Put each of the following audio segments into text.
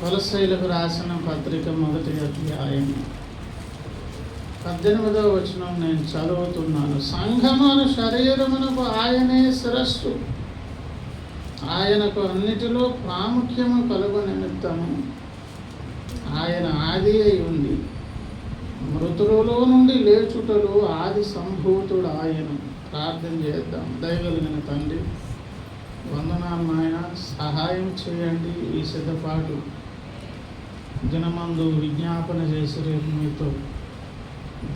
కొలస్సీలకు రాసిన పత్రిక 1వ అధ్యాయం 18వ వచనం నేను చదువుతున్నాను. సంఘమును శరీరమునకు ఆయనే శిరస్సు, ఆయనకు అన్నిటిలో ప్రాముఖ్యము కలుగు నిమిత్తము ఆయన ఆది అయి ఉండి మృతులలో నుండి లేచుటలో ఆది సంభూతుడు ఆయన. ప్రార్థన చేద్దాం. దయగలిగిన తండ్రి, వందనాలు నాయన, సహాయం చేయండి. ఈ సిద్ధపాటు దినమందు విజ్ఞాపన చేసి రేపు మీతో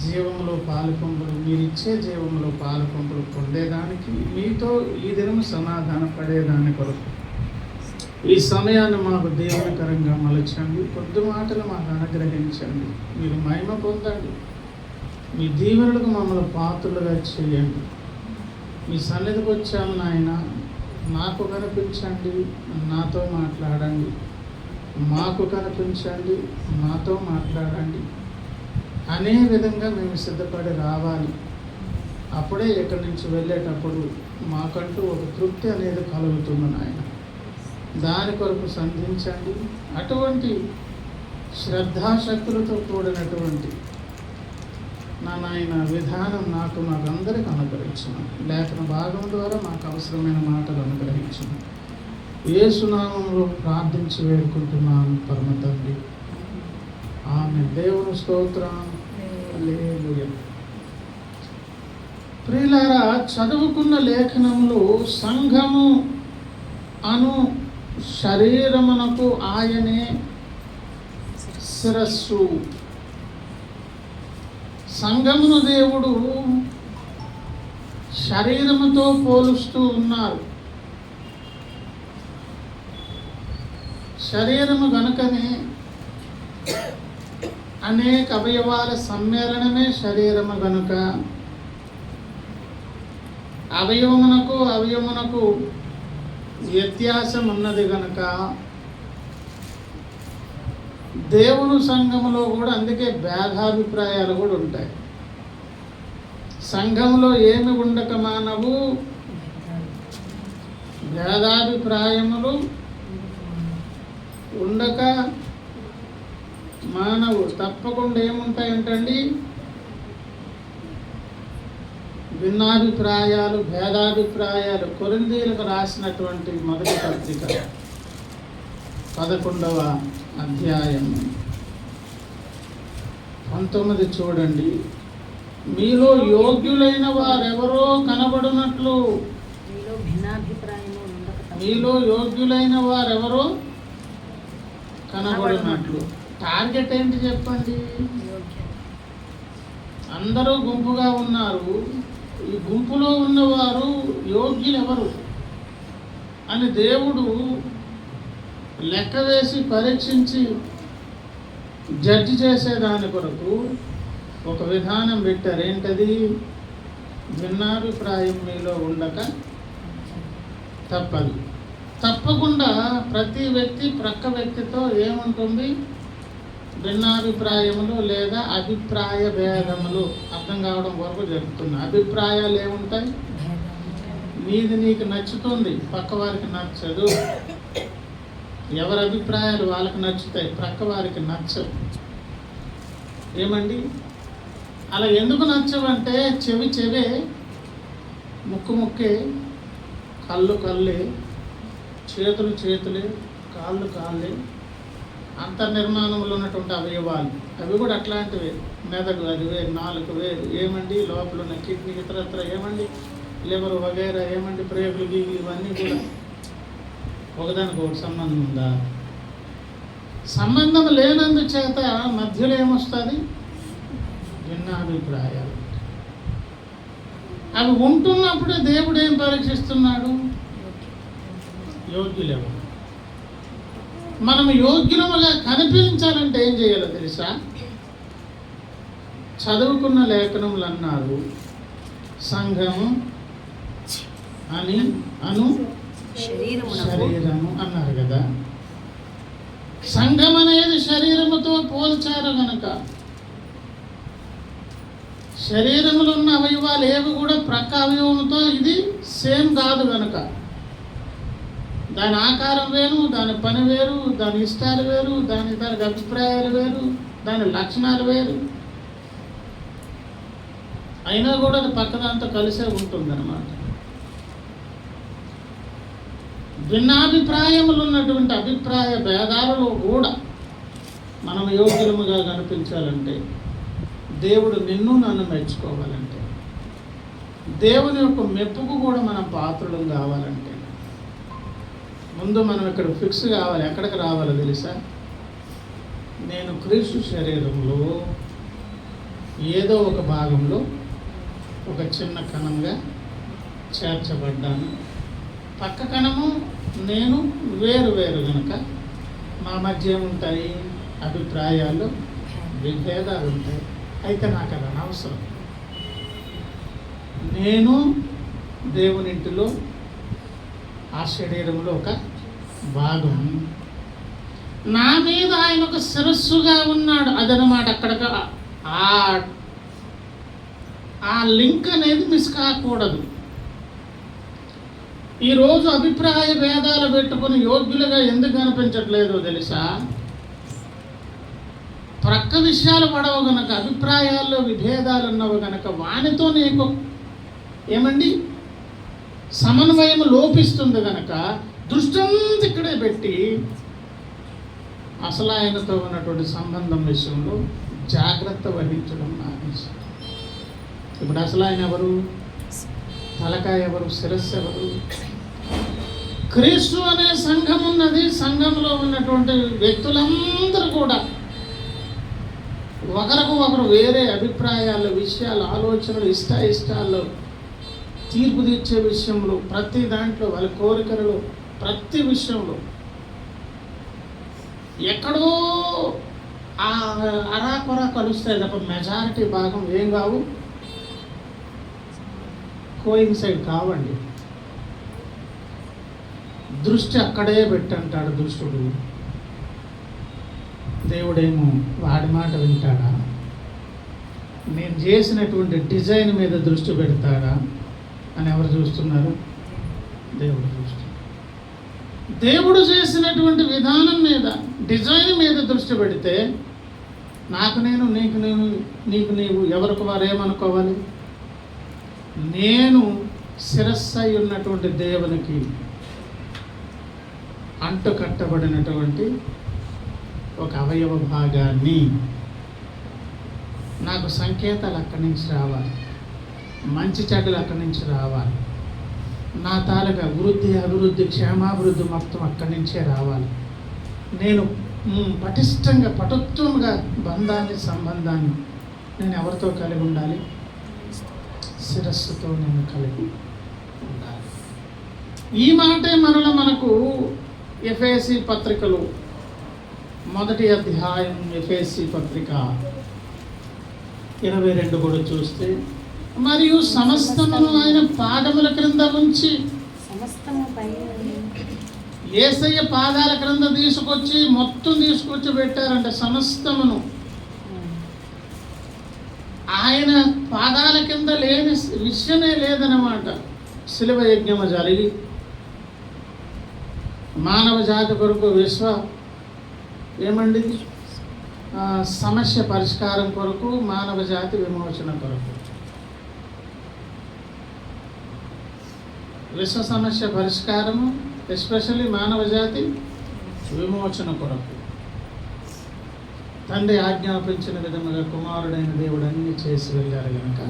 జీవంలో పాలుపంపులు, మీరిచ్చే జీవంలో పాలుపంపులు పొందేదానికి, మీతో ఈ దినం సమాధాన పడేదాని కొరకు ఈ సమయాన్ని మాకు దీవెనకరంగా మలచండి. కొద్ది మాటలు మాకు అనుగ్రహించండి. మీరు మహిమ పొందండి. మీ దీవెనలకు మమ్మల్ని పాత్రలుగా చేయండి. మీ సన్నిధికి వచ్చాము నాయన, నాకు కనిపించండి, నాతో మాట్లాడండి. మాకు కనిపించండి, మాతో మాట్లాడండి అనే విధంగా మేము సిద్ధపడి రావాలి. అప్పుడే ఇక్కడి నుంచి వెళ్ళేటప్పుడు మాకంటూ ఒక తృప్తి అనేది కలుగుతుంది నాయన. దాని కొరకు సంధించండి. అటువంటి శ్రద్ధాశక్తులతో కూడినటువంటి నా నాయన విధానం మాకందరికి అనుగ్రహించను. లేఖన భాగం ద్వారా మాకు అవసరమైన మాటలు అనుగ్రహించను. యేసు నామములో ప్రార్థించి వేడుకుంటున్నాను పరమ తండ్రి, ఆమేన్. దేవుని స్తోత్రం. హల్లెలూయా. ప్రియులారా, చదువుకున్న లేఖనములు సంఘము అను శరీరమునకు ఆయనే శిరస్సు. సంఘమును దేవుడు శరీరముతో పోలుస్తూ ఉన్నారు. శరీరము గనుకనే అనేక అవయవాల సమ్మేళనమే శరీరము గనుక అవయవమునకు వ్యత్యాసం ఉన్నది గనుక దేవుని సంఘములో కూడా అందుకే భేదాభిప్రాయాలు కూడా ఉంటాయి. సంఘంలో ఏమి ఉండక మానవు, భేదాభిప్రాయములు ఉండక మానవు. తప్పకుండా ఏముంటాయంటండి? భిన్నాభిప్రాయాలు, భేదాభిప్రాయాలు. కొరింథీయులకు రాసినటువంటి మొదటి పత్రిక 11వ అధ్యాయం 19 చూడండి. మీలో యోగ్యులైన వారెవరో కనబడినట్లు, మీలో యోగ్యులైన వారెవరో కనబడినట్లు. టార్గెట్ ఏంటి చెప్పండి? అందరూ గుంపుగా ఉన్నారు. ఈ గుంపులో ఉన్నవారు యోగ్యులు ఎవరు అని దేవుడు లెక్క వేసి పరీక్షించి జడ్జి చేసేదాని కొరకు ఒక విధానం పెట్టారు. ఏంటది? భిన్నాభిప్రాయం మీలో ఉండక తప్పదు. తప్పకుండా ప్రతి వ్యక్తి ప్రక్క వ్యక్తితో ఏముంటుంది? భిన్నాభిప్రాయములు లేదా అభిప్రాయ భేదములు. అర్థం కావడం కొరకు జరుగుతుంది. అభిప్రాయాలు ఏముంటాయి? నీది నీకు నచ్చుతుంది, పక్క వారికి నచ్చదు. ఎవరి అభిప్రాయాలు వాళ్ళకి నచ్చుతాయి, ప్రక్క వారికి నచ్చవు. ఏమండి? అలా ఎందుకు నచ్చవంటే చెవి చెవే, ముక్కు ముక్కే, కళ్ళు కళ్ళే, చేతులు చేతులే, కాళ్ళు కాళ్ళే, అంతర్నిర్మాణంలో ఉన్నటువంటి అవయవాలు అవి కూడా అట్లాంటివే. మెదడు అది వేరు, నాలుగు వేరు. ఏమండి? లోపల ఉన్న కిడ్నీ ఇతరత్ర ఏమండి, లివర్ వగైరా ఏమండి, ప్రేగులు గీగులు ఇవన్నీ కూడా ఒకదానికి ఒకటి సంబంధం ఉందా? సంబంధం లేనందుచేత మధ్యలో ఏమొస్తుంది? భిన్నాభిప్రాయాలు. అవి ఉంటున్నప్పుడే దేవుడు ఏం పరీక్షిస్తున్నాడు? యోగ్యులేమో. మనం యోగ్యులముగా కనిపించాలంటే ఏం చేయాలో తెలుసా? చదువుకున్న లేఖనములు అన్నారు సంఘము అను శరీరము అన్నారు కదా. సంఘం అనేది శరీరముతో పోల్చారు గనక శరీరములో ఉన్న అవయవాలు ఏవి కూడా ప్రక్క అవయవంతో ఇది సేమ్ కాదు గనక దాని ఆకారం వేరు, దాని పని వేరు, దాని ఇష్టాలు వేరు, దానికి అభిప్రాయాలు వేరు, దాని లక్షణాలు వేరు. అయినా కూడా అది పక్కదాంతో కలిసే ఉంటుందన్నమాట. భిన్నాభిప్రాయములు ఉన్నటువంటి అభిప్రాయ భేదాలలో కూడా మనం యోగ్యులముగా కనిపించాలంటే, దేవుడు నిన్ను నన్ను మెచ్చుకోవాలంటే, దేవుని యొక్క మెప్పుకు కూడా మనం పాత్రలు కావాలంటే, ముందు మనం ఇక్కడ ఫిక్స్ కావాలి. ఎక్కడికి రావాలో తెలుసా? నేను క్రీస్తు శరీరంలో ఏదో ఒక భాగంలో ఒక చిన్న కణంగా చేర్చబడ్డాను. పక్క కణము నేను వేరు వేరు కనుక మా మధ్య ఏముంటాయి? అభిప్రాయాలు, విభేదాలు ఉంటాయి. అయితే నాకు అది అనవసరం. నేను దేవునింటిలో ఆ శరీరంలో ఒక భాగం. నా మీద ఆయన ఒక శిరస్సుగా ఉన్నాడు. అదనమాట. అక్కడ ఆ లింక్ అనేది మిస్ కాకూడదు. ఈరోజు అభిప్రాయ భేదాలు పెట్టుకుని యోగ్యులుగా ఎందుకు కనిపించట్లేదో తెలుసా? ప్రక్క విషయాలు పడవు గనక, అభిప్రాయాల్లో విభేదాలు ఉన్నవి గనక వానితో నీకు ఏమండి సమన్వయం లోపిస్తుంది గనక దృష్టంతా ఇక్కడే పెట్టి అసలు ఆయనతో ఉన్నటువంటి సంబంధం విషయంలో జాగ్రత్త వహించడం మానేసి. ఇప్పుడు అసలు ఆయన ఎవరు? తలకాయ ఎవరు? శిరస్సు ఎవరు? క్రీస్తు అనే సంఘం ఉన్నది. సంఘంలో ఉన్నటువంటి వ్యక్తులందరూ కూడా ఒకరికి ఒకరు వేరే అభిప్రాయాలు, విషయాలు, ఆలోచనలు, ఇష్టాలు, తీర్పు తీర్చే విషయంలో, ప్రతి దాంట్లో వాళ్ళ కోరికలలో, ప్రతి విషయంలో ఎక్కడో అరాకొరా కలుస్తాయి తప్ప మెజారిటీ భాగం ఏం కావు, కోయిన్సైడ్ కావండి. దృష్టి అక్కడే పెట్టంటాడు దుష్టుడు. దేవుడేమో వాడి మాట వింటాడా? నేను చేసినటువంటి డిజైన్ మీద దృష్టి పెడతాడా అని ఎవరు చూస్తున్నారు? దేవుడు చూస్తున్నాడు. దేవుడు చేసినటువంటి విధానం మీద, డిజైన్ మీద దృష్టి పెడితే నాకు నేను, నీకు నేను, నీకు నీవు, ఎవరికి వారు ఏమనుకోవాలి? నేను శిరస్సు అయి ఉన్నటువంటి దేవునికి అంటు కట్టబడినటువంటి ఒక అవయవ భాగాన్ని, నాకు సంకేతాలు అక్కడి నుంచి రావాలి, మంచి చెడ్డలు అక్కడి నుంచి రావాలి, నా తాలూకా వృద్ధి, అభివృద్ధి, క్షేమాభివృద్ధి మొత్తం అక్కడి నుంచే రావాలి. నేను పటిష్టంగా, పటుత్వంగా బంధాన్ని, సంబంధాన్ని నేను ఎవరితో కలిగి ఉండాలి? శిరస్సుతో నేను కలిగి ఉండాలి. ఈ మాటే మనకు ఎఫెసీ పత్రికలు 1వ అధ్యాయం, ఎఫెసీ పత్రిక 22 కూడా చూస్తే, మరియు సమస్తమును ఆయన పాదముల క్రింద ఉంచి, యేసయ్య పాదాల క్రింద తీసుకొచ్చి మొత్తం తీసుకొచ్చి పెట్టారంటే సమస్తమును ఆయన పాదాల కింద లేని విషయమే లేదన్నమాట. శిలువ యజ్ఞము జరిగి మానవ జాతి కొరకు ఏమండి సమస్య పరిష్కారం కొరకు, మానవ జాతి విమోచన కొరకు, విశ్వ సమస్య పరిష్కారము, ఎస్పెషల్లీ మానవ జాతి విమోచన కొరకు తండ్రి ఆజ్ఞాపించిన విధముగా కుమారుడైన దేవుడు అన్ని చేసి వెళ్ళారు కనుక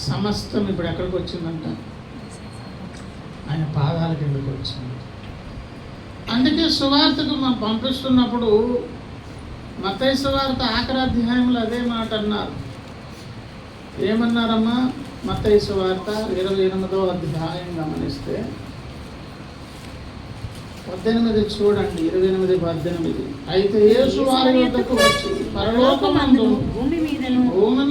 సమస్తం ఇప్పుడు ఎక్కడికి వచ్చిందంట? ఆయన పాదాల కిందకు వచ్చింది. అందుకే సువార్తకు మనం పంపిస్తున్నప్పుడు మత్తయి సువార్త ఆఖరి అధ్యాయంలో అదే మాట అన్నారు. ఏమన్నారమ్మా? మత్తయి సువార్త 28వ అధ్యాయం గమనిస్తే 18 చూడండి. 28:18. అయితే యేసు వారి వద్దకు వచ్చి, పరలోకమందు భూమి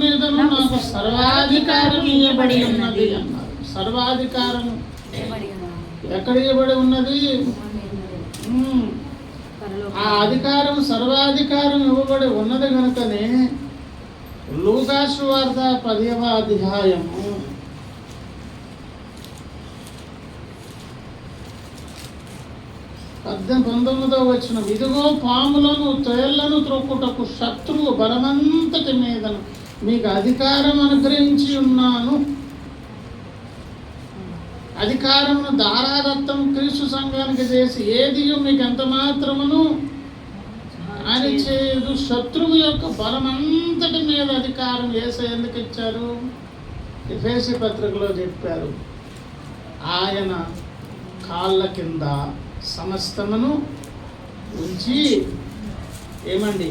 మీదను నాకు సర్వాధికారం ఇవ్వబడి ఉన్నది అన్నారు. సర్వాధికారం ఎక్కడ ఇవ్వబడి ఉన్నది? ఆ అధికారం, సర్వాధికారం ఇవ్వబడి ఉన్నది కనుకనే లూకా సువార్త 10వ అధ్యాయము 19వ వచనం, ఇదిగో పాములను తేళ్లను త్రొక్కుటకు శత్రువు బలమంతటి మీదను మీకు అధికారం అనుగ్రహించి ఉన్నాను. అధికారమును దారాదత్తం క్రీస్తు సంఘానికి చేసి ఏది మీకు ఎంత మాత్రమును అని చేయదు. శత్రువు యొక్క బలమంతటి మీద అధికారం యేసయ్య ఎందుకు ఇచ్చారు? ఎఫెసీ పత్రికలో చెప్పారు, ఆయన కాళ్ళ కింద సమస్తమును ఉంచి ఏమండి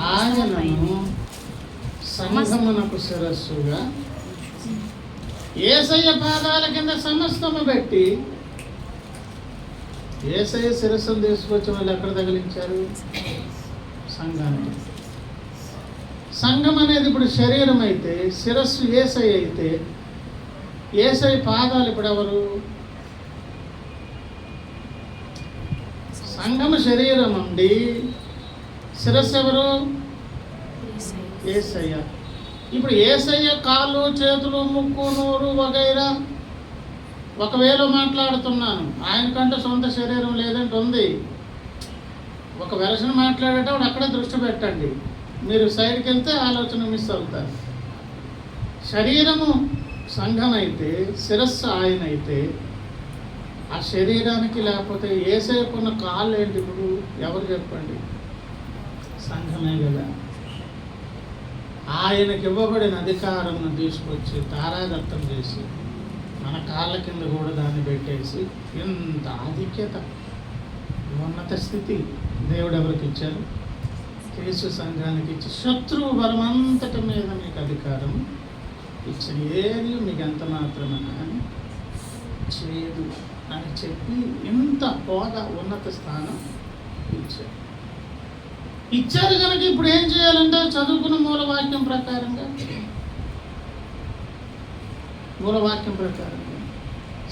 ఆయనను సంఘమునకు శిరస్సుగా, యేసయ్య పాదాల కింద సమస్తము పెట్టి యేసయ్య శిరస్సును తీసుకొచ్చిన వాళ్ళు ఎక్కడ తగిలించారు? సంఘానికి. సంఘం అనేది ఇప్పుడు శరీరం అయితే, శిరస్సు యేసయ్య అయితే, యేసయ్య పాదాలు ఇప్పుడు ఎవరు? సంఘము శరీరం అండి, శిరస్సు ఎవరు? యేసయ్య. ఇప్పుడు యేసయ్య కాళ్ళు, చేతులు, ముక్కు, నోరు వగైరా ఒకవేళ మాట్లాడుతున్నాను, ఆయనకంటే సొంత శరీరం లేదంటే ఉంది. ఒక వెర్షన్ మాట్లాడేటప్పుడు అక్కడే దృష్టి పెట్టండి. మీరు సైడ్కి వెళ్తే ఆలోచన మిస్ అవుతారు. శరీరము సంఘం అయితే, శిరస్సు ఆయన అయితే, ఆ శరీరానికి లేకపోతే యేసయ్యకున్న కాళ్ళు ఏంటి? ఇప్పుడు ఎవరు చెప్పండి? సంఘమే కదా. ఆయనకి ఇవ్వబడిన అధికారంను తీసుకొచ్చి తారాదత్తం చేసి మన కాళ్ళ కింద కూడా దాన్ని పెట్టేసి, ఎంత ఆధిక్యత, ఉన్నత స్థితి దేవుడు ఎవరికి ఇచ్చారు? క్రీస్తు సంఘానికి ఇచ్చి శత్రువు బలమంతటి మీద మీకు అధికారం ఇచ్చిన ఏది మీకు ఎంత మాత్రమే కానీ చేయదు అని చెప్పి ఇంత హోదా, ఉన్నత స్థానం ఇచ్చారు కనుక ఇప్పుడు ఏం చేయాలంటే చదువుకున్న మూలవాక్యం ప్రకారంగా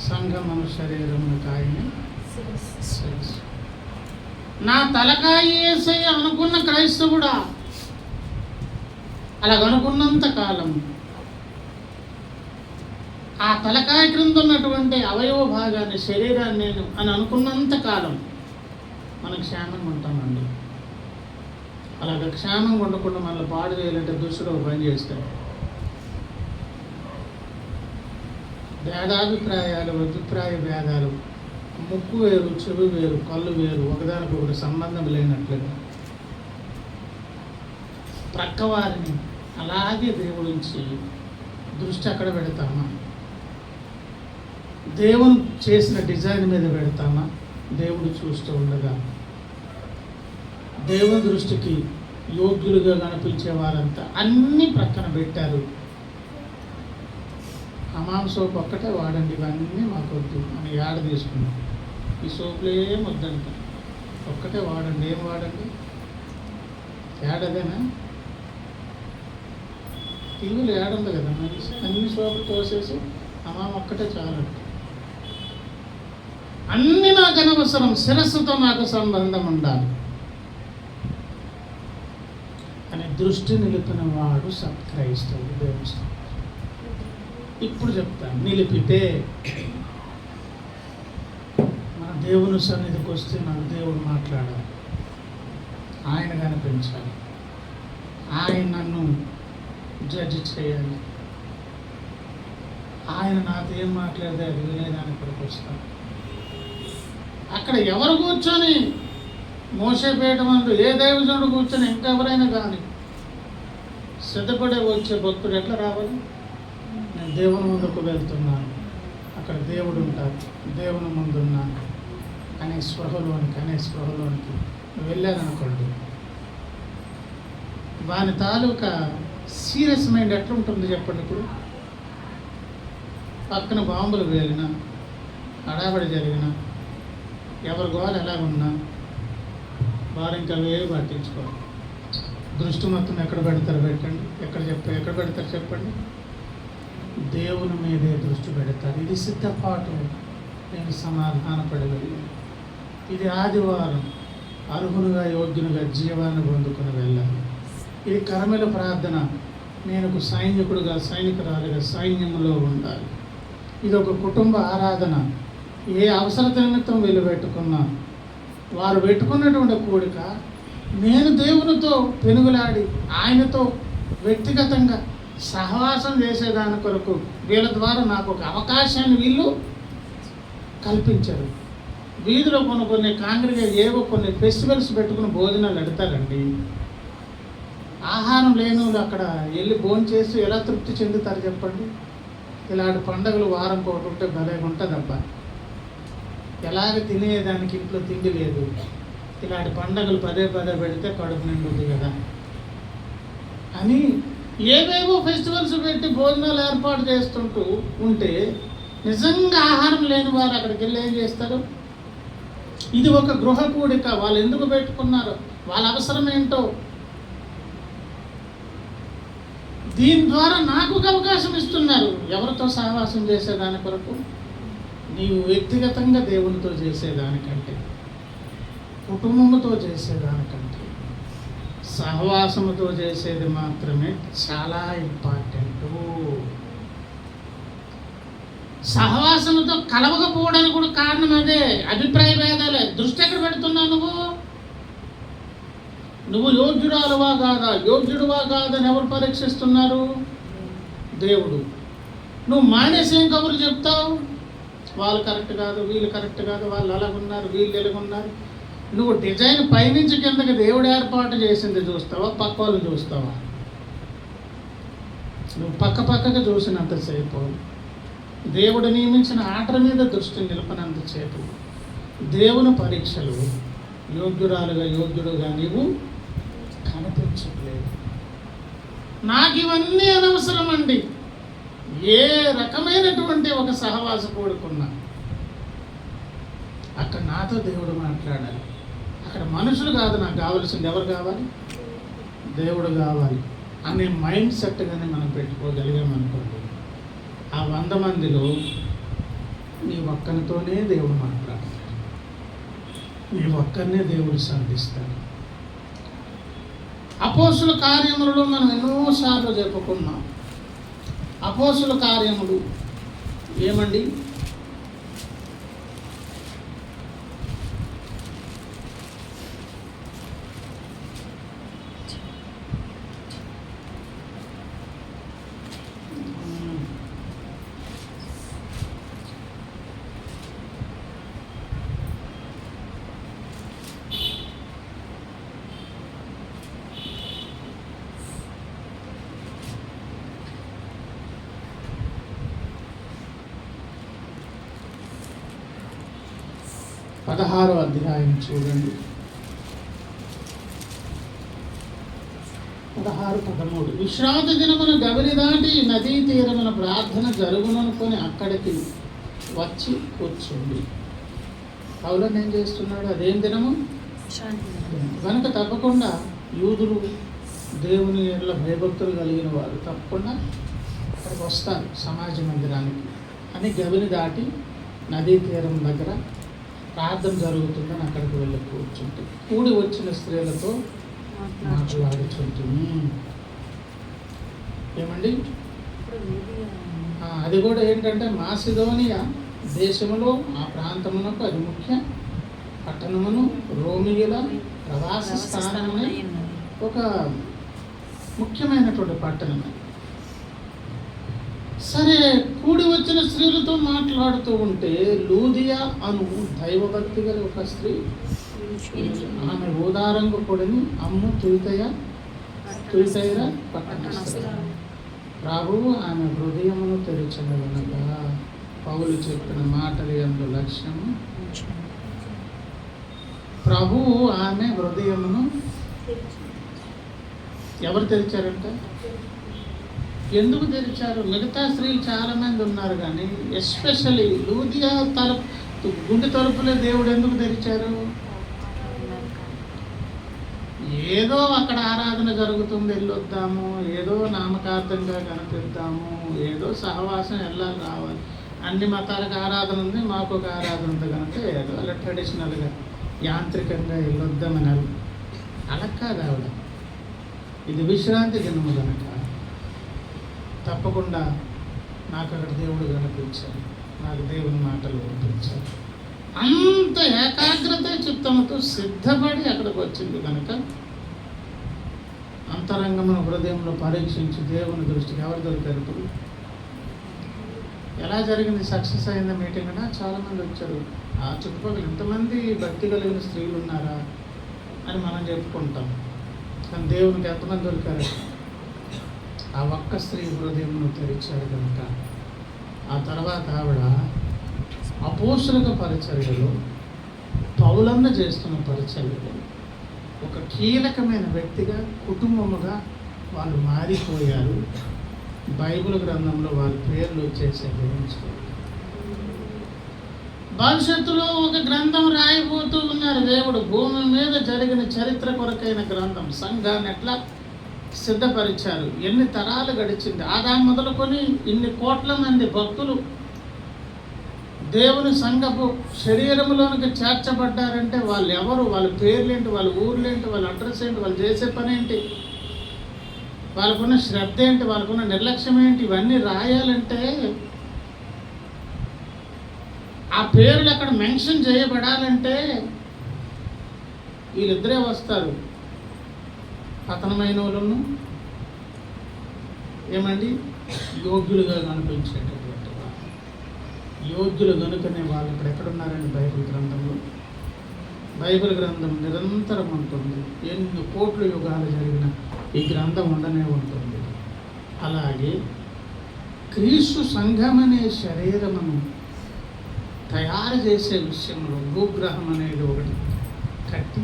సంఘమను శరీరమునకు ఆయన శిరస్సు. నా తలకాయ యేసయ్య అనుకున్న క్రైస్తవుడా, అలాగనుకున్నంత కాలం ఆ తలకాయ క్రింద ఉన్నటువంటి అవయవ భాగాన్ని, శరీరాన్ని నేను అని అనుకున్నంత కాలం మనం క్షేమంగా ఉంటామండి. అలాగ క్షేమంగా ఉండకుండా మనల్ని పాడు చేయాలంటే దుష్టుడు పని చేస్తాడు. భేదాభిప్రాయాలు, అభిప్రాయ భేదాలు, ముక్కు వేరు, చెవి వేరు, కళ్ళు వేరు, ఒకదానికొకటి సంబంధం లేనట్లుగా ప్రక్కవారిని అలాగే దేవుడించి దృష్టి అక్కడ పెడతామా? దేవుని చేసిన డిజైన్ మీద పెడతామా? దేవుడు చూస్తూ ఉండగా దేవుని దృష్టికి యోగ్యులుగా కనిపించే వారంతా అన్నీ ప్రక్కన పెట్టారు. హమాం సోప్ ఒక్కటే వాడండి, ఇవన్నీ మాకు వద్దు అని యాడ తీసుకున్నాం. ఈ సోపులు ఏం వద్దంట, ఒక్కటే వాడండి. ఏం వాడండి? యాడదేనా? టీవీలో యాడుంది కదా, అన్ని సోపులు తోసేసి హమాం ఒక్కటే చాలంట. అన్నీ నాకు అనవసరం, శిరస్సుతో నాకు సంబంధం ఉండాలి అని దృష్టి నిలిపిన వాడు సత్క్రైస్తవుడు. దేవుడు ఇప్పుడు చెప్తాను, నిలిపితే మన దేవుని సన్నిధికి వస్తే నాకు దేవుడు మాట్లాడాలి, ఆయన కనిపించాలి, ఆయన నన్ను జడ్జి చేయాలి, ఆయన నాతో ఏం మాట్లాడితే అది వినేదాన్ని ఇక్కడికి వస్తాను. అక్కడ ఎవరు కూర్చొని మోసపేట మందు ఏ దైవజనుడు కూర్చొని ఇంకెవరైనా కానీ సిద్ధపడే వచ్చే భక్తుడు ఎట్లా రావాలి? నేను దేవుని ముందుకు వెళ్తున్నాను, అక్కడ దేవుడు ఉంటారు, దేవుని ముందు ఉన్నాను అనే స్పృహలోనికి వెళ్ళాననుకోండి, వాని తాలూకా సీరియస్ మైండ్ ఎట్లా ఉంటుంది చెప్పండి. ఇప్పుడు పక్కన బాంబులు వేలినా, హడాబడి జరిగినా, ఎవరి గోలు ఎలా ఉన్నా వారు ఇంకా వేలు పట్టించుకోవాలి. దృష్టి మొత్తం ఎక్కడ పెడతారు? పెట్టండి. ఎక్కడ పెడతారు చెప్పండి? దేవుని మీదే దృష్టి పెడతారు. ఇది సిద్ధపాటు, నేను సమాధానపడగలిగాను. ఇది ఆదివారం, అర్హులుగా యోగ్యునిగా జీవాన్ని పొందుకుని వెళ్ళాలి. ఇది కర్మల ప్రార్థన, నేను ఒక సైనికుడుగా, సైనికురాలుగా సైన్యంలో ఉండాలి. ఇది ఒక కుటుంబ ఆరాధన, ఏ అవసరత నిమిత్తం వీలు పెట్టుకున్నా వారు పెట్టుకున్నటువంటి కూడిక నేను దేవునితో పెనుగులాడి ఆయనతో వ్యక్తిగతంగా సహవాసం చేసేదాని కొరకు వీళ్ళ ద్వారా నాకు ఒక అవకాశాన్ని వీళ్ళు కల్పించారు. వీధిలో కొన్ని కాంగ్రిగేట్ ఏవో కొన్ని ఫెస్టివల్స్ పెట్టుకుని భోజనాలు పెడతారండి. ఆహారం లేని వాళ్ళు అక్కడ వెళ్ళి భోజనం చేసి ఎలా తృప్తి చెందుతారు చెప్పండి? ఇలాంటి పండుగలు వారం ఒకటి ఉంటే భలేగా ఉంటుందబ్బా. ఎలాగ తినేదానికి ఇంట్లో తిండి లేదు, ఇలాంటి పండుగలు పదే పెడితే కడుపు నిండుంది కదా అని ఏవేవో ఫెస్టివల్స్ పెట్టి భోజనాలు ఏర్పాటు చేస్తుంటూ ఉంటే నిజంగా ఆహారం లేని వారు అక్కడికి వెళ్ళి ఏం చేస్తారు? ఇది ఒక గృహ కూడిక. వాళ్ళు ఎందుకు పెట్టుకున్నారు, వాళ్ళ అవసరం ఏంటో, దీని ద్వారా నాకు ఒక అవకాశం ఇస్తున్నారు. ఎవరితో సహవాసం చేసేదాని కొరకు? నీవు వ్యక్తిగతంగా దేవునితో చేసేదానికంటే, కుటుంబంతో చేసేదానికంటే సహవాసముతో చేసేది మాత్రమే చాలా ఇంపార్టెంట్. సహవాసముతో కలవకపోవడానికి కూడా కారణం అదే, అభిప్రాయ భేదాలే. దృష్టి ఎక్కడ పెడుతున్నావు నువ్వు యోగ్యురాలువా కాదా, యోగ్యుడువా కాదని ఎవరు పరీక్షిస్తున్నారు? దేవుడు. నువ్వు మానేసి ఏం కబుర్లు చెప్తావు? వాళ్ళు కరెక్ట్ కాదు, వీళ్ళు కరెక్ట్ కాదు, వాళ్ళు అలాగున్నారు, వీళ్ళు ఎలాగున్నారు. నువ్వు డిజైన్ పైనుంచి కిందకి దేవుడు ఏర్పాటు చేసింది చూస్తావా, పక్క వాళ్ళు చూస్తావా? నువ్వు పక్కగా చూసినంతసేపు, దేవుడు నియమించిన ఆర్డర్ మీద దృష్టి నిలపనంతసేపు దేవుని పరీక్షలు యోగ్యుడుగా నీవు కనిపించట్లేదు. నాకు ఇవన్నీ అనవసరం అండి. ఏ రకమైనటువంటి ఒక సహవాస కూడుకున్నా అక్కడ నాతో దేవుడు మాట్లాడాలి. అక్కడ మనుషులు కాదు నాకు కావాల్సింది. ఎవరు కావాలి? దేవుడు కావాలి అనే మైండ్ సెట్గానే మనం పెట్టుకోగలిగామనుకోండి, ఆ 100 మందిలో నీ ఒక్కరితోనే దేవుడు మాట్లాడతాడు, నీ ఒక్కరినే దేవుడు సంధిస్తాడు. అపోస్తుల కార్యములలో మనం ఎన్నోసార్లు చెప్పుకున్నాం. అపోస్తుల కార్యములు ఏమండి? పదహారవ అధ్యాయం చూడండి, 16-13. విశ్రాంతి దినమున గవిని దాటి నదీ తీరమున ప్రార్థన జరుగుననుకొని అక్కడికి వచ్చి కూర్చుండి. పౌలు ఏం చేస్తున్నాడు? అదేం దినము కనుక తప్పకుండా యూదులు, దేవుని ఎడల భయభక్తులు కలిగిన వారు తప్పకుండా అక్కడికి వస్తారు సమాజ మందిరానికి అని గవిని దాటి నదీ తీరం దగ్గర ప్రార్థన జరుగుతుందని అక్కడికి వెళ్ళి కూర్చుంటే కూడి వచ్చిన స్త్రీలతో మాట్లాడుచుంటుంది. ఏమండి? అది కూడా ఏంటంటే మాసిదోనియా దేశములో ఆ ప్రాంతమునకు అది ముఖ్య పట్టణమును, రోమియుల ప్రవాస స్థానమని ఒక ముఖ్యమైనటువంటి పట్టణం. సరే, కూడి వచ్చిన స్త్రీలతో మాట్లాడుతూ ఉంటే లూదియా అను దైవభక్తి గల ఒక స్త్రీ, ఆమె ఊదారంగు పొడిని అమ్ము తుయితైర పట్టణస్థురాలు. ప్రభువు ఆమె హృదయమును తెరిచినదనగా పౌలు చెప్పిన మాటలు యందు లక్ష్యము. ప్రభువు ఆమె హృదయమును ఎవరు తెరిచారంట? ఎందుకు తెరిచారు? మిగతా స్త్రీలు చాలామంది ఉన్నారు కానీ ఎస్పెషల్లీ లూదియా గుండె తలుపులే దేవుడు ఎందుకు తెరిచారు? ఏదో అక్కడ ఆరాధన జరుగుతుంది, వెళ్ళొద్దాము, ఏదో నామకార్థంగా కనిపిద్దాము, ఏదో సహవాసం వెళ్ళాలి రావాలి, అన్ని మతాలకు ఆరాధన ఉంది, మాకు ఒక ఆరాధన ఉంది కనుక ఏదో అలా ట్రెడిషనల్గా యాంత్రికంగా వెళ్ళొద్దామని అలా కాదు ఆవిడ. ఇది విశ్రాంతి దినము కనుక తప్పకుండా నాకు అక్కడ దేవుడు కనిపించాలి, నాకు దేవుని మాటలు వినిపించాలి. అంత ఏకాగ్రత చిత్తం చిత్తముతో సిద్ధపడి అక్కడికి వచ్చింది కనుక అంతరంగమును హృదయంలో పరీక్షించి దేవుని దృష్టికి ఎవరు దొరికారు? ఇప్పుడు ఎలా జరిగింది? సక్సెస్ అయింది మీటింగ్ అన్నా చాలామంది వచ్చారు. ఆ చుట్టుపక్కల ఎంతమంది భక్తి కలిగిన స్త్రీలు ఉన్నారా అని మనం చెప్పుకుంటాం. కానీ దేవునికి ఎంతమంది దొరికారు? ఆ ఒక్క స్త్రీ హృదయమును తెరిచారు కనుక ఆ తర్వాత ఆవిడ అపోస్తుల పరిచర్యలో పౌలన్న చేస్తున్న పరిచర్యలో ఒక కీలకమైన వ్యక్తిగా, కుటుంబముగా వాళ్ళు మారిపోయారు. బైబిల్ గ్రంథంలో వారి పేర్లు వచ్చేసి గ్రహించుకోవాలి. భవిష్యత్తులో ఒక గ్రంథం రాయబోతూ ఉన్నారు దేవుడు. భూమి మీద జరిగిన చరిత్ర కొరకైన గ్రంథం. సంఘాన్ని ఎట్లా సిద్ధపరిచారు, ఎన్ని తరాలు గడిచింది, ఆదాం మొదలుకొని ఇన్ని కోట్ల మంది భక్తులు దేవుని సంఘపు శరీరంలోనికి చేర్చబడ్డారంటే వాళ్ళు ఎవరు, వాళ్ళ పేర్లేంటి, వాళ్ళ ఊర్లేంటి, వాళ్ళ అడ్రస్ ఏంటి, వాళ్ళు చేసే పని ఏంటి, వాళ్ళకున్న శ్రద్ధ ఏంటి, వాళ్ళకున్న నిర్లక్ష్యం ఏంటి, ఇవన్నీ రాయాలంటే ఆ పేర్లు అక్కడ మెన్షన్ చేయబడాలంటే వీళ్ళిద్దరే వస్తారు. పతనమైన వాళ్ళను ఏమండి యోగ్యులుగా కనిపించేటటువంటి వాళ్ళు, యోగ్యులు కనుకనే వాళ్ళు ఇప్పుడు ఎక్కడున్నారండి? బైబిల్ గ్రంథంలో. బైబిల్ గ్రంథం నిరంతరం ఉంటుంది. ఎన్ని కోట్ల యుగాలు జరిగిన ఈ గ్రంథం ఉండనే ఉంటుంది. అలాగే క్రీస్తు సంఘం అనే శరీరమును తయారు చేసే విషయంలో భూగ్రహం అనేది ఒకటి కట్టి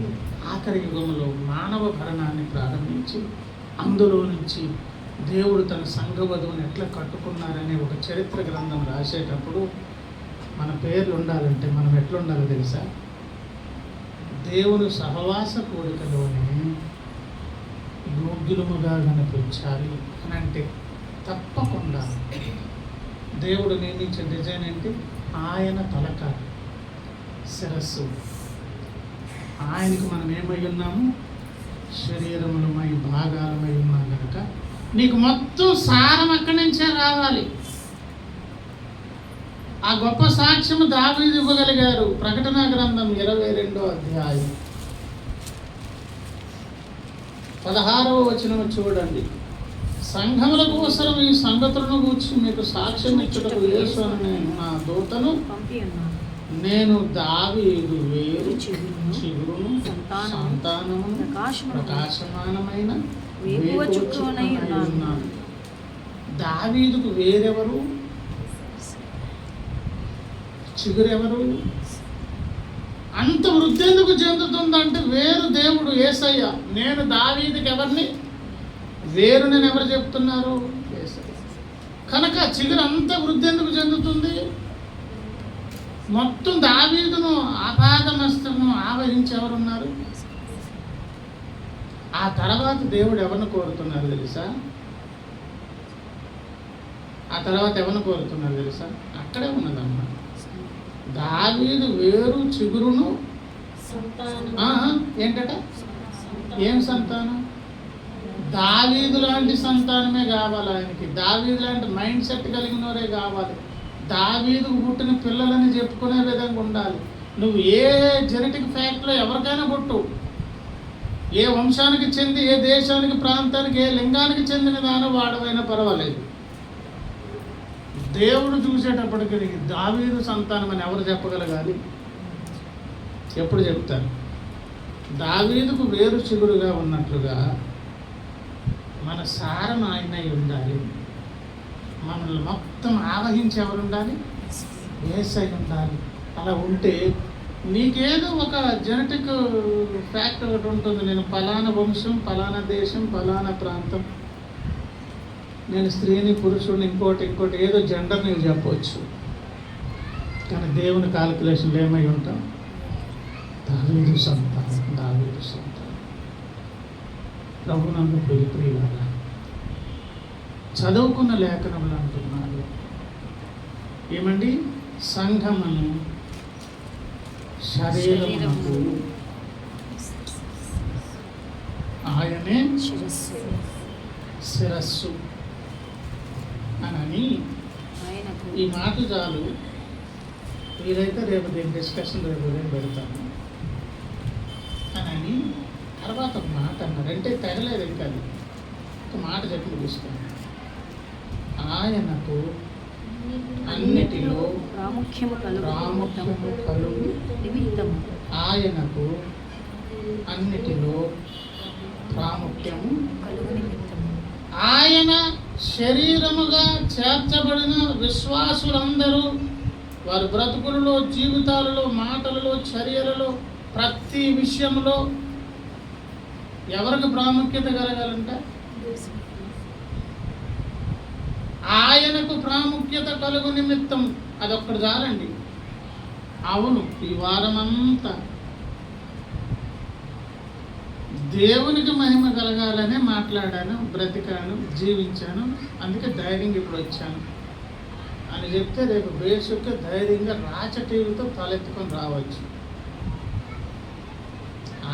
ఆఖరి యుగంలో మానవ భరణాన్ని ప్రారంభించి అందులో నుంచి దేవుడు తన సంఘ వధువుని ఎట్లా కట్టుకున్నారనే ఒక చరిత్ర గ్రంథం రాసేటప్పుడు మన పేర్లు ఉండాలంటే మనం ఎట్లా ఉండాలో తెలుసా? దేవుని సహవాస కోరికలోనే యోగ్యులముగా కనిపించాలి అని అంటే తప్పకుండా దేవుడు నియమించే డిజైన్ ఏంటి? ఆయన తలక, శిరస్సు. ఆయనకు మనం ఏమై ఉన్నాము? శరీరములమై భాగాలమై ఉన్నాం కనుక నీకు మొత్తం సారం అక్కడి నుంచే రావాలి. ఆ గొప్ప సాక్ష్యము దావీదు ఇవ్వగలిగారు. ప్రకటన గ్రంథం 22వ అధ్యాయం 16వ వచనం చూడండి. సంఘముల కోసం ఈ సంగతులను గూర్చి మీకు సాక్ష్యం ఇచ్చుటకు యేసు అనే నా దూతను నేను దావీదు వేరు చిగురును సంతానమును ప్రకాశమానమైన ఉన్నాను. దావీదుకు వేరెవరు? చిగురెవరు? అంత వృద్ధి ఎందుకు చెందుతుందంటే వేరు దేవుడు యేసయ్య. నేను దావీదుకి ఎవరిని? వేరు. నేను ఎవరు చెప్తున్నారు? యేసయ్య. కనుక చిగురు అంత వృద్ధి ఎందుకు చెందుతుంది? మొత్తం దావీదును ఆపాదమస్తను ఆవరించి ఎవరున్నారు? ఆ తర్వాత దేవుడు ఎవరిని కోరుతున్నారు తెలుసా? ఆ తర్వాత ఎవరిని కోరుతున్నారు తెలుసా? అక్కడే ఉన్నదమ్మా. దావీదు వేరు చిగురును ఏంటట? ఏం సంతానం? దావీదు లాంటి సంతానమే కావాలి ఆయనకి. దావీదు లాంటి మైండ్ సెట్ కలిగిన వారే కావాలి. దావీదుకు పుట్టిన పిల్లలని చెప్పుకునే విధంగా ఉండాలి. నువ్వు ఏ జెనెటిక్ ఫ్యాక్ట్లో ఎవరికైనా పుట్టు, ఏ వంశానికి చెంది, ఏ దేశానికి, ప్రాంతానికి, ఏ లింగానికి చెందిన దాని వాడవైనా పర్వాలేదు. దేవుడు చూసేటప్పటికి దావీదు సంతానం అని ఎవరు చెప్పగలగాలి? ఎప్పుడు చెప్తారు? దావీదుకు వేరు చిగురుగా ఉన్నట్లుగా మన సారం ఆయన ఉండాలి. మనల్ని మొత్తం ఆవహించి ఎవరు ఉండాలి? యేసయ్య ఉండాలి. అలా ఉంటే నీకేదో ఒక జెనెటిక్ ఫ్యాక్ట్ ఒకటి ఉంటుంది. నేను ఫలానా వంశం, ఫలానా దేశం, ఫలానా ప్రాంతం, నేను స్త్రీని, పురుషుడిని, ఇంకోటి ఏదో జెండర్ నీకు చెప్పవచ్చు. కానీ దేవుని కాలిక్యులేషన్లు ఏమై ఉంటాం? దావీదు సంతానం, దావీదు సంతానం. ప్రభునందు ప్రియులారా, చదువుకున్న లేఖనములు అంటున్నారు ఏమండి? సంఘమును శరీరమునకు ఆయనే శిరస్సు అని ఈ మాట చాలు. వీలైతే రేపు దీని డిస్కషన్ రేపు పెడతాను. అని తర్వాత ఒక మాట అన్నారు. అంటే తెగలేదు ఇంకా అది. ఒక మాట చెప్పి ముగిస్తాను. ఆయనకు అన్నిటిలో ప్రాముఖ్యము కలుగు నిమిత్తము ఆయనకు అన్నిటిలో ప్రాముఖ్యము కలుగు నిమిత్తము ఆయన శరీరముగా చేర్చబడిన విశ్వాసులందరూ వారి బ్రతుకులలో, జీవితాలలో, మాటలలో, చర్యలలో, ప్రతి విషయంలో ఎవరికి ప్రాముఖ్యత కలగాలంట? ఆయనకు ప్రాముఖ్యత కలుగు నిమిత్తం. అదొక్కటి చాలండి. అవును, ఈ వారమంతా దేవునికి మహిమ కలగాలనే మాట్లాడాను, బ్రతికాను, జీవించాను. అందుకే ధైర్యంగా ఇప్పుడు వచ్చాను అని చెప్తే రేపు బేసిక్గా ధైర్యంగా రాచటీవితో తలెత్తుకొని రావచ్చు.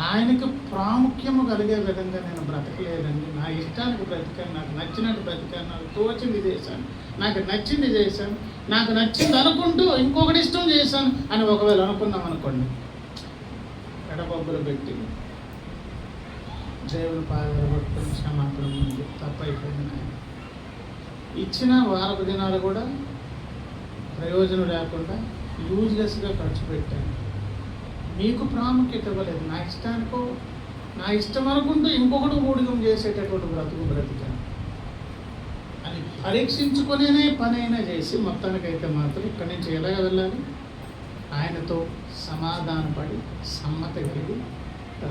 ఆయనకు ప్రాముఖ్యము కలిగే విధంగా నేను బ్రతకలేదండి. నా ఇష్టానికి బ్రతికాను, నాకు నచ్చినట్టు బ్రతికాను, నాకు తోచింది చేశాను, నాకు నచ్చింది చేశాను, నాకు నచ్చింది అనుకుంటూ ఇంకొకటి ఇష్టం చేశాను అని ఒకవేళ అనుకున్నాం అనుకోండి, ఎడబొబ్బులు పెట్టి దేవుని పాదాలు పట్టుకుని క్షమాపణ ముందు తప్పైపోయింది. ఆయన ఇచ్చిన వారపు దినాలు కూడా ప్రయోజనం లేకుండా యూజ్లెస్గా ఖర్చు పెట్టాను. మీకు ప్రాముఖ్యత ఇవ్వలేదు. నా ఇష్టానికో, నా ఇష్టం అనుకుంటూ ఇంకొకటి ఊడిగం చేసేటటువంటి బ్రతికాను అని పరీక్షించుకునే పనైనా చేసి మొత్తానికైతే మాత్రం ఇక్కడి నుంచి ఎలాగ వెళ్ళాలి? ఆయనతో సమాధానపడి సమ్మతి కలిగి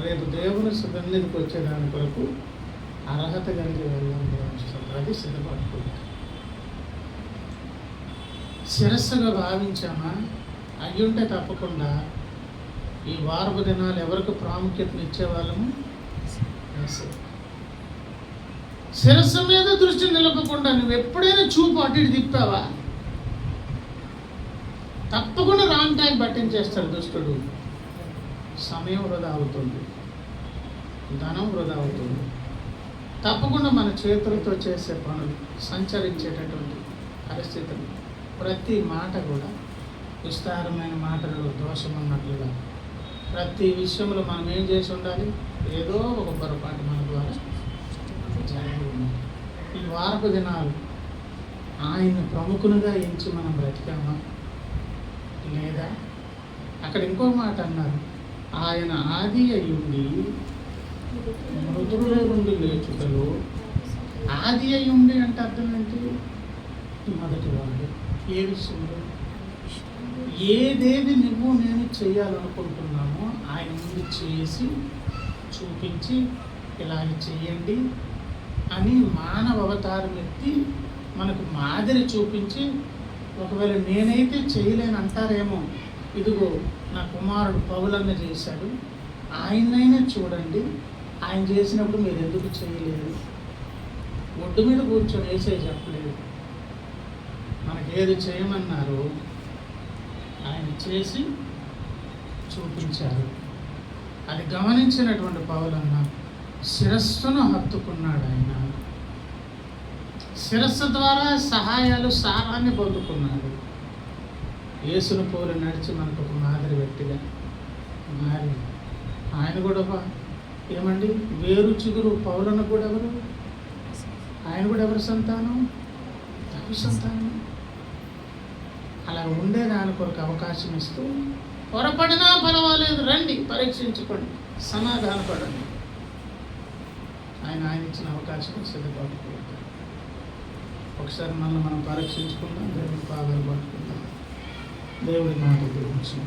రేపు దేవుని సన్నిధికి వచ్చేదాని కొరకు అర్హత కలిగి వెళ్ళాలి. అది సిద్ధపడుతుంది. శిరస్సుగా భావించామా? అయ్యుంటే తప్పకుండా ఈ వారపు దినాలు ఎవరికి ప్రాముఖ్యతను ఇచ్చేవాళ్ళము? శిరస్సు మీద దృష్టి నిలపకుండా నువ్వు ఎప్పుడైనా చూపు అటు ఇటు తిప్పావా? తప్పకుండా రాంగ్ టైం పట్టించేస్తాడు దుష్టుడు. సమయం వృధా అవుతుంది, ధనం వృధా అవుతుంది. తప్పకుండా మన చేతులతో చేసే పనులు, సంచరించేటటువంటి పరిస్థితులు, ప్రతి మాట కూడా విస్తారమైన మాటలలో దోషం ఉన్నట్లుగా ప్రతి విషయంలో మనం ఏం చేసి ఉండాలి? ఏదో ఒక పొరపాటు మన ద్వారా జరిగి ఉన్నది. ఈ వారపు దినాలు ఆయన ప్రముఖునిగా ఎంచి మనం బ్రతికామా లేదా? అక్కడ ఇంకో మాట అన్నారు, ఆయన ఆది అయ్యుండి మృతుల నుండి లేచుటలో. ఆది అయ్యుండి అంటే అర్థం ఏంటి? మొదటి వాడు. ఏ విషయంలో? ఏదేది నువ్వు నేను చేయాలనుకుంటున్నామో ఆయన ముందు చేసి చూపించి ఇలాగ చేయండి అని మానవ అవతారం ఎత్తి మనకు మాదిరి చూపించి, ఒకవేళ నేనైతే చేయలేను అంటారేమో, ఇదిగో నా కుమారుడు పౌలన్న చేశాడు, ఆయనైనా చూడండి, ఆయన చేసినప్పుడు మీరు ఎందుకు చేయలేదు? ఒడ్డు మీద కూర్చొని వేసే చెప్పలేదు. మనకి ఏది చేయమన్నారో ఆయన చేసి చూపించారు. అది గమనించినటువంటి పౌలన్న శిరస్సును హత్తుకున్నాడు. ఆయన శిరస్సు ద్వారా సహాయాలు, సారాన్ని పొందుకున్నాడు. యేసును పోలి నడిచి మనకు ఒక మాదిరి వ్యక్తిగా మారి ఆయన కూడా ఏమండి వేరు చిగురు. పౌలను కూడా ఎవరు? ఆయన కూడా ఎవరి సంతానం? దైవ సంతానం. అలా ఉండే దాని కొరకు అవకాశం ఇస్తూ, పొరపడినా పర్వాలేదు, రండి పరీక్షించుకోండి, సమాధానపడండి. ఆయన ఇచ్చిన అవకాశం సిద్ధపడుకుంటాం. ఒకసారి మనం పరీక్షించుకుందాం, దేవుడి పాదాలు పట్టుకుందాం, దేవుడి మాట గురించి.